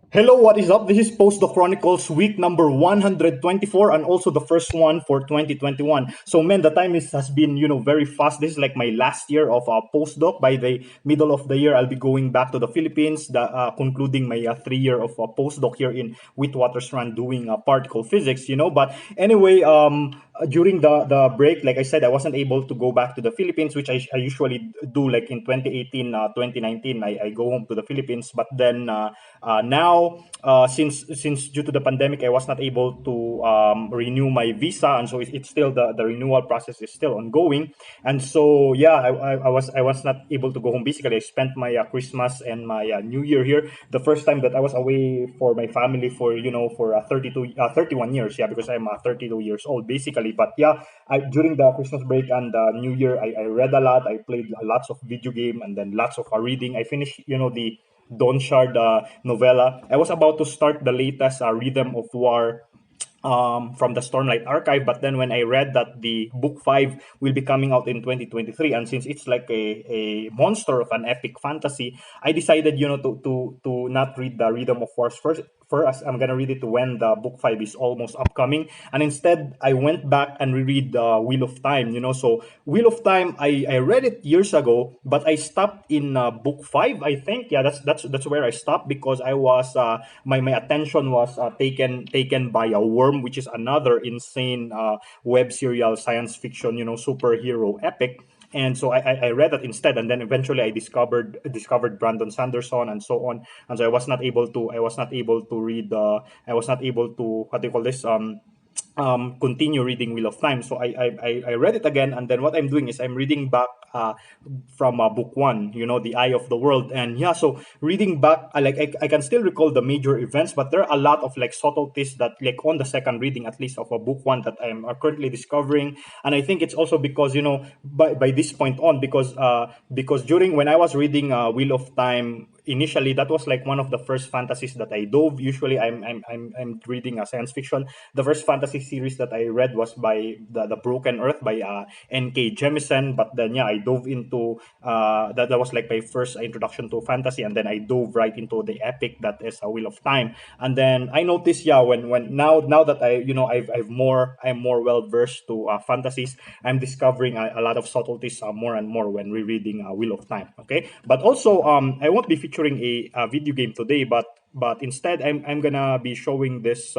Hello, what is up? This is Postdoc Chronicles week number 124 and also the first one for 2021. So man, the time has been, very fast. This is like my last year of Postdoc. By the middle of the year, I'll be going back to the Philippines, concluding my 3 year of Postdoc here in Witwatersrand doing particle physics, But anyway, during the break, like I said, I wasn't able to go back to the Philippines, which I usually do like in 2018, 2019. I go home to the Philippines, but then now, since due to the pandemic, I was not able to renew my visa, and so it's still the renewal process is still ongoing. And so yeah, I was not able to go home. Basically, I spent my Christmas and my New Year here. The first time that I was away for my family for 31 years. Yeah, because I'm 32 years old basically. But yeah, during the Christmas break and New Year, I read a lot. I played lots of video game and then lots of reading. I finished the Don Shard novella. I was about to start the latest Rhythm of War from the Stormlight Archive, but then when I read that the book 5 will be coming out in 2023, and since it's like a monster of an epic fantasy, I decided, to not read the Rhythm of Wars first. First, I'm gonna read it when the book 5 is almost upcoming, and instead I went back and reread Wheel of Time. So Wheel of Time, I read it years ago, but I stopped in book 5. I think, yeah, that's where I stopped because I was my attention was taken by a worm, which is another insane web serial science fiction, superhero epic. And so I read that instead, and then eventually I discovered Brandon Sanderson and so on. And so I was not able to read. I was not able to, what do you call this, continue reading Wheel of Time. So I read it again, and then what I'm doing is I'm reading back from book 1, The Eye of the World. And yeah, so reading back, I can still recall the major events, but there are a lot of like subtleties that, like, on the second reading at least of a book 1, that I'm currently discovering. And I think it's also because, by this point on, because during when I was reading Wheel of Time initially, that was like one of the first fantasies that I dove. Usually I'm reading a science fiction. The first fantasy series that I read was by the Broken Earth by N.K. Jemisin. But then yeah, I dove into that was like my first introduction to fantasy, and then I dove right into the epic that is A Wheel of Time. And then I noticed, yeah, when now that I'm more well versed to fantasies, I'm discovering a lot of subtleties more and more when rereading Wheel of Time. Okay, but also I won't be featuring a video game today, but instead I'm gonna be showing this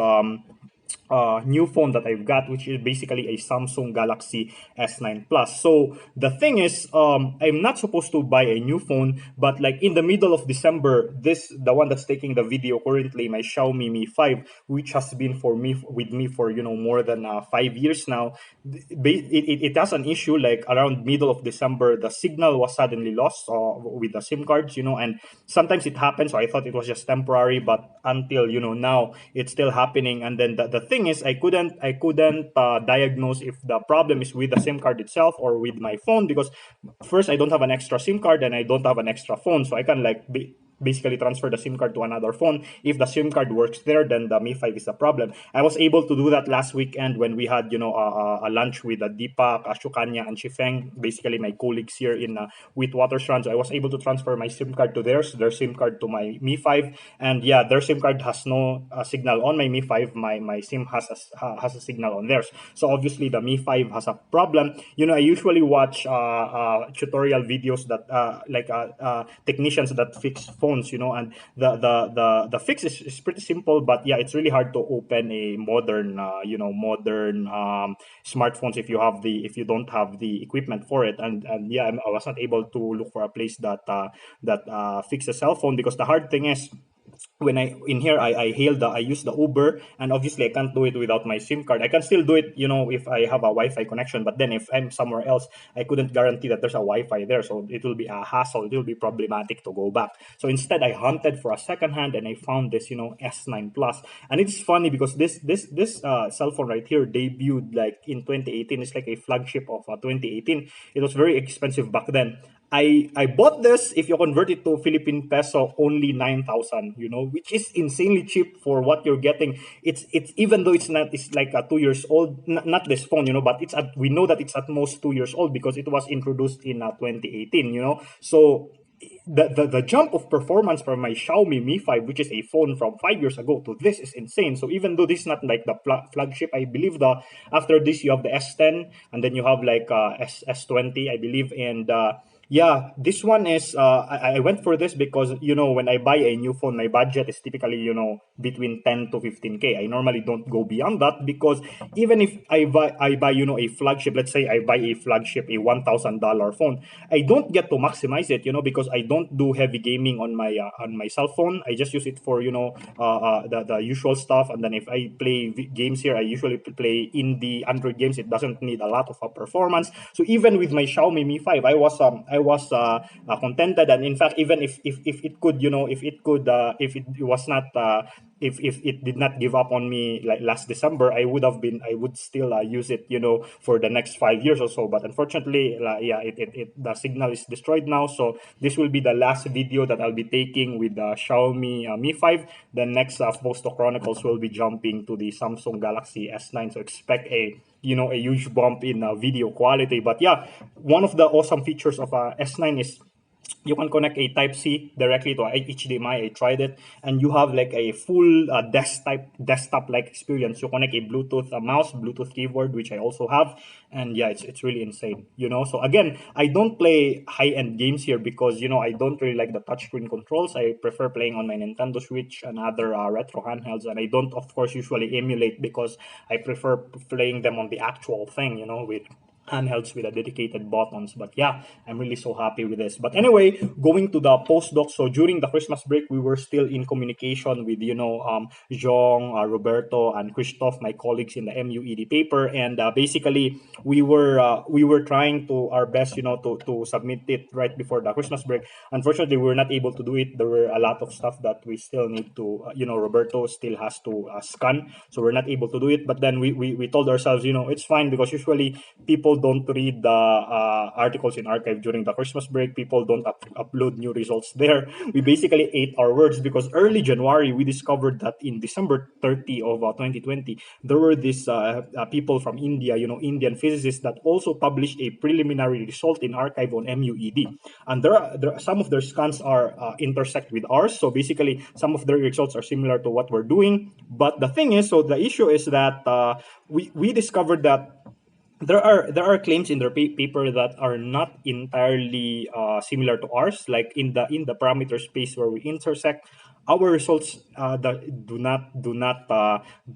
new phone that I've got, which is basically a Samsung Galaxy S9 Plus. So the thing is, I'm not supposed to buy a new phone, but like in the middle of December, the one that's taking the video currently, my Xiaomi Mi 5, which has been with me for more than 5 years now. It has an issue. Like around middle of December, the signal was suddenly lost with the SIM cards, and sometimes it happens. So I thought it was just temporary, but until now it's still happening. And then the thing is, I couldn't diagnose if the problem is with the SIM card itself or with my phone, because first, I don't have an extra SIM card and I don't have an extra phone, so I can like basically transfer the SIM card to another phone. If the SIM card works there, then the Mi 5 is the problem. I was able to do that last weekend when we had a lunch with Deepak, Shukanya, and Shifeng, basically my colleagues here in Witwatersrand. So I was able to transfer my SIM card to theirs, their SIM card to my Mi 5, and yeah, their SIM card has no signal on my Mi 5. My SIM has a signal on theirs. So obviously the Mi 5 has a problem. I usually watch tutorial videos that technicians that fix phones, and the fix is pretty simple, but yeah, it's really hard to open a modern smartphones if you don't have the equipment for it. And yeah, I was not able to look for a place that fixes a cell phone, because the hard thing is, when I use the Uber, and obviously I can't do it without my SIM card. I can still do it, if I have a Wi-Fi connection. But then if I'm somewhere else, I couldn't guarantee that there's a Wi-Fi there, so it will be a hassle. It will be problematic to go back. So instead, I hunted for a second hand, and I found this, S9 Plus. And it's funny because this cell phone right here debuted like in 2018. It's like a flagship of 2018. It was very expensive back then. I bought this, if you convert it to Philippine peso, only 9,000, which is insanely cheap for what you're getting. It's even though it's like 2 years old, not this phone, but we know that it's at most 2 years old because it was introduced in 2018, so the jump of performance from my Xiaomi Mi 5, which is a phone from 5 years ago, to this is insane. So even though this is not like the flagship, I believe the after this you have the S10, and then you have like S20, I believe, and yeah, this one is I went for this because when I buy a new phone, my budget is typically between 10 to 15K. I normally don't go beyond that because even if I buy a flagship, let's say I buy a flagship, a $1,000 phone, I don't get to maximize it, because I don't do heavy gaming on my cell phone. I just use it for the usual stuff, and then if I play games here, I usually play indie Android games. It doesn't need a lot of performance. So even with my Xiaomi Mi 5, I was contented, and in fact, even if it could, if it was not if it did not give up on me like last December, I would still use it, for the next 5 years or so. But unfortunately, yeah, the signal is destroyed now. So this will be the last video that I'll be taking with the Xiaomi Mi 5. The next Postdoc Chronicles will be jumping to the Samsung Galaxy S9. So expect a huge bump in video quality. But yeah, one of the awesome features of S9 is you can connect a Type C directly to a HDMI. I tried it, and you have like a full desktop like experience. You connect a Bluetooth mouse, Bluetooth keyboard, which I also have, and yeah, it's really insane. So again, I don't play high end games here because I don't really like the touchscreen controls. I prefer playing on my Nintendo Switch and other retro handhelds, and I don't, of course, usually emulate because I prefer playing them on the actual thing. With handhelds with a dedicated buttons. But yeah, I'm really so happy with this. But anyway, going to the postdoc. So during the Christmas break, we were still in communication with Jong, Roberto, and Christoph, my colleagues in the MUED paper, and basically we were trying to our best, to submit it right before the Christmas break. Unfortunately, we were not able to do it. There were a lot of stuff that we still need to, Roberto still has to scan, so we're not able to do it. But then we told ourselves, it's fine because usually people don't read the articles in archive during the Christmas break. People don't upload new results there. We basically ate our words because early January we discovered that in December 30 of 2020 there were these people from India, Indian physicists that also published a preliminary result in archive on MUED, and some of their scans are intersect with ours. So basically, some of their results are similar to what we're doing. But the thing is, so the issue is that we discovered that there are claims in their paper that are not entirely similar to ours. Like in the parameter space where we intersect, our results that do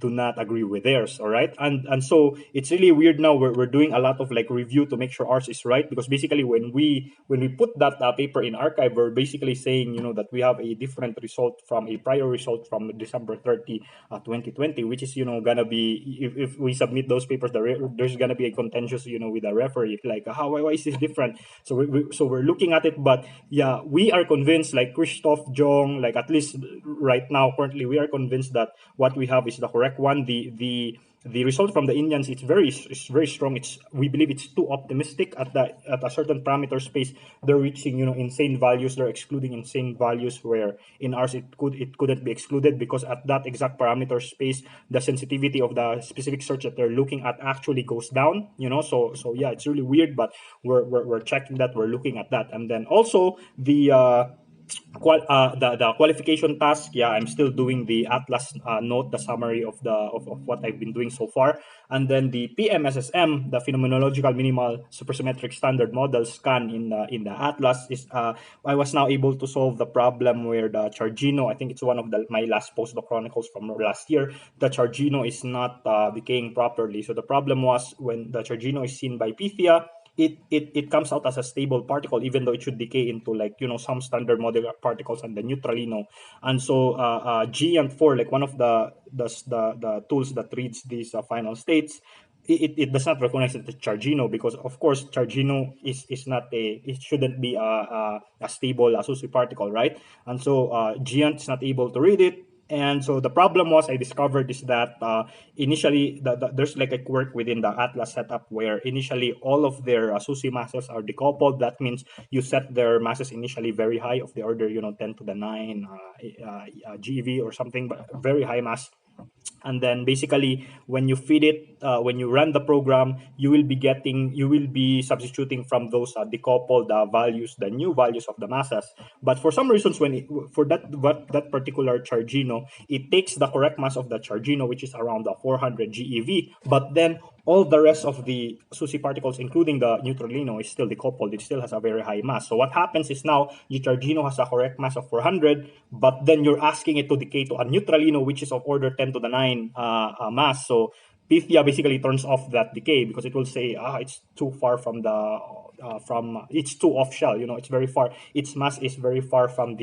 not agree with theirs. All right, and so it's really weird now. We're doing a lot of like review to make sure ours is right, because basically when we put that paper in archive, we're basically saying that we have a different result from a prior result from December 30, 2020, which is gonna be, if we submit those papers, there's gonna be a contentious with a referee, like how why is this different. So we're looking at it. But yeah, we are convinced, like Christoph, Jong, like at least right now currently we are convinced that what we have is the correct one. The result from the Indians, it's very strong. We believe it's too optimistic at a certain parameter space. They're reaching insane values. They're excluding insane values, where in ours it couldn't be excluded, because at that exact parameter space the sensitivity of the specific search that they're looking at actually goes down. So yeah, it's really weird, but we're checking that. We're looking at that. And then also the qualification task. Yeah, I'm still doing the atlas note, the summary of what I've been doing so far. And then the PMSSM, the phenomenological minimal supersymmetric standard model scan in the atlas is I was now able to solve the problem where the Chargino, I think it's one of my last postdoc chronicles from last year, the Chargino is not decaying properly. So the problem was, when the Chargino is seen by Pythia, it comes out as a stable particle, even though it should decay into like some standard model particles and the neutralino. And so Giant4, like one of the tools that reads these final states, it does not recognize it as Chargino, because of course Chargino is not it shouldn't be a stable associative particle, right? And so Giant is not able to read it. And so the problem was, I discovered, is that initially there's like a quirk within the Atlas setup where initially all of their SUSY masses are decoupled. That means you set their masses initially very high, of the order 10 to the 9 GeV or something, but very high mass. And then basically when you feed it, when you run the program, you will be substituting from those decoupled values, the new values of the masses. But for some reasons, for that particular chargino, it takes the correct mass of the chargino, which is around the 400 GeV, but then all the rest of the SUSI particles, including the neutralino, is still decoupled. It still has a very high mass. So what happens is now the chargino has a correct mass of 400, but then you're asking it to decay to a neutralino, which is of order 10 to the 9 mass. So Pythia basically turns off that decay because it will say, it's too far from the it's too off shell. It's very far. Its mass is very far from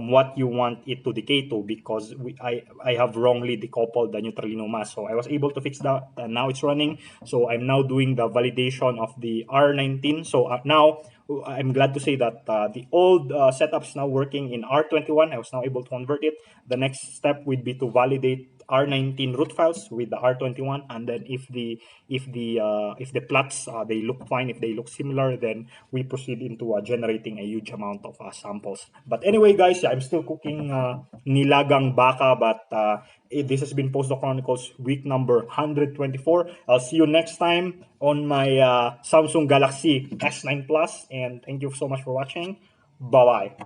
what you want it to decay to, because I have wrongly decoupled the neutralino mass. So I was able to fix that, and now it's running. So I'm now doing the validation of the R19. So now I'm glad to say that the old setup is now working in R21. I was now able to convert it. The next step would be to validate R19 root files with the R21, and then if the plots they look fine, if they look similar, then we proceed into generating a huge amount of samples. But anyway, guys, I'm still cooking nilagang baka, but this has been Postdoc Chronicles week number 124. I'll see you next time on my Samsung Galaxy S9 Plus, and thank you so much for watching. Bye bye.